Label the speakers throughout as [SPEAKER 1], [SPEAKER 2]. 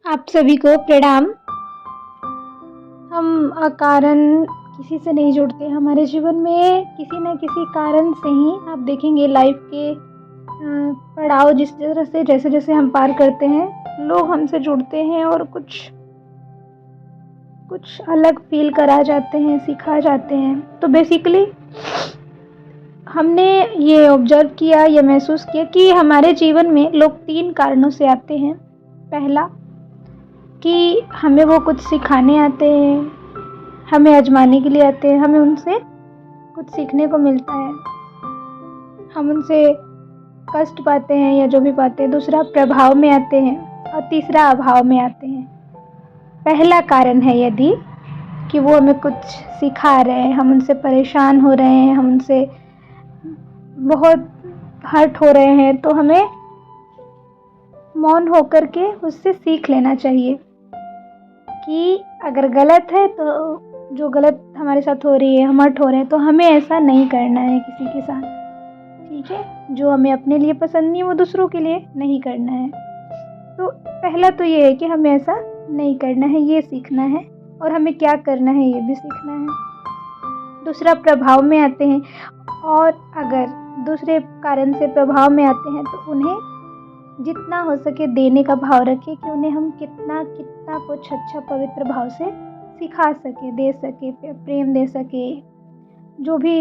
[SPEAKER 1] आप सभी को प्रणाम। हम अकारण किसी से नहीं जुड़ते। हमारे जीवन में किसी न किसी कारण से ही आप देखेंगे लाइफ के पड़ाव जिस तरह से जैसे जैसे हम पार करते हैं, लोग हमसे जुड़ते हैं और कुछ अलग फील करा जाते हैं, सिखा जाते हैं। तो बेसिकली हमने ये ऑब्जर्व किया, ये महसूस किया कि हमारे जीवन में लोग 3 कारणों से आते हैं। पहला कि हमें वो कुछ सिखाने आते हैं, हमें आजमाने के लिए आते हैं, हमें उनसे कुछ सीखने को मिलता है, हम उनसे कष्ट पाते हैं या जो भी पाते हैं। दूसरा प्रभाव में आते हैं और तीसरा अभाव में आते हैं। पहला कारण है यदि कि वो हमें कुछ सिखा रहे हैं, हम उनसे परेशान हो रहे हैं, हम उनसे बहुत हर्ट हो रहे हैं, तो हमें मौन होकर के उससे सीख लेना चाहिए कि अगर गलत है तो जो गलत हमारे साथ हो रही है, हम हर्ट हो रहे हैं, तो हमें ऐसा नहीं करना है किसी के साथ। ठीक है, जो हमें अपने लिए पसंद नहीं वो दूसरों के लिए नहीं करना है। तो पहला तो ये है कि हमें ऐसा नहीं करना है, ये सीखना है, और हमें क्या करना है ये भी सीखना है। दूसरा प्रभाव में आते हैं, और अगर दूसरे कारण से प्रभाव में आते हैं तो उन्हें जितना हो सके देने का भाव रखें कि उन्हें हम कितना कुछ अच्छा पवित्र भाव से सिखा सके, दे सके, प्रेम दे सके, जो भी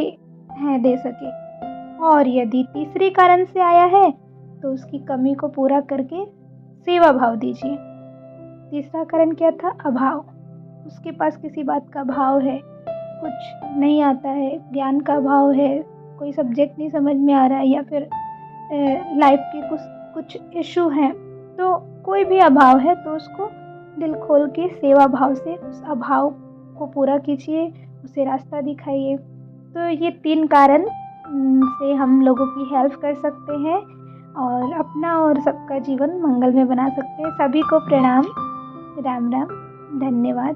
[SPEAKER 1] है दे सके। और यदि तीसरे कारण से आया है तो उसकी कमी को पूरा करके सेवा भाव दीजिए। तीसरा कारण क्या था? अभाव। उसके पास किसी बात का भाव है, कुछ नहीं आता है, ज्ञान का अभाव है, कोई सब्जेक्ट नहीं समझ में आ रहा है, या फिर लाइफ के कुछ इशू हैं, तो कोई भी अभाव है तो उसको दिल खोल के सेवा भाव से उस अभाव को पूरा कीजिए, उसे रास्ता दिखाइए। तो ये 3 कारण से हम लोगों की हेल्प कर सकते हैं और अपना और सबका जीवन मंगलमय बना सकते हैं। सभी को प्रणाम, राम राम, धन्यवाद।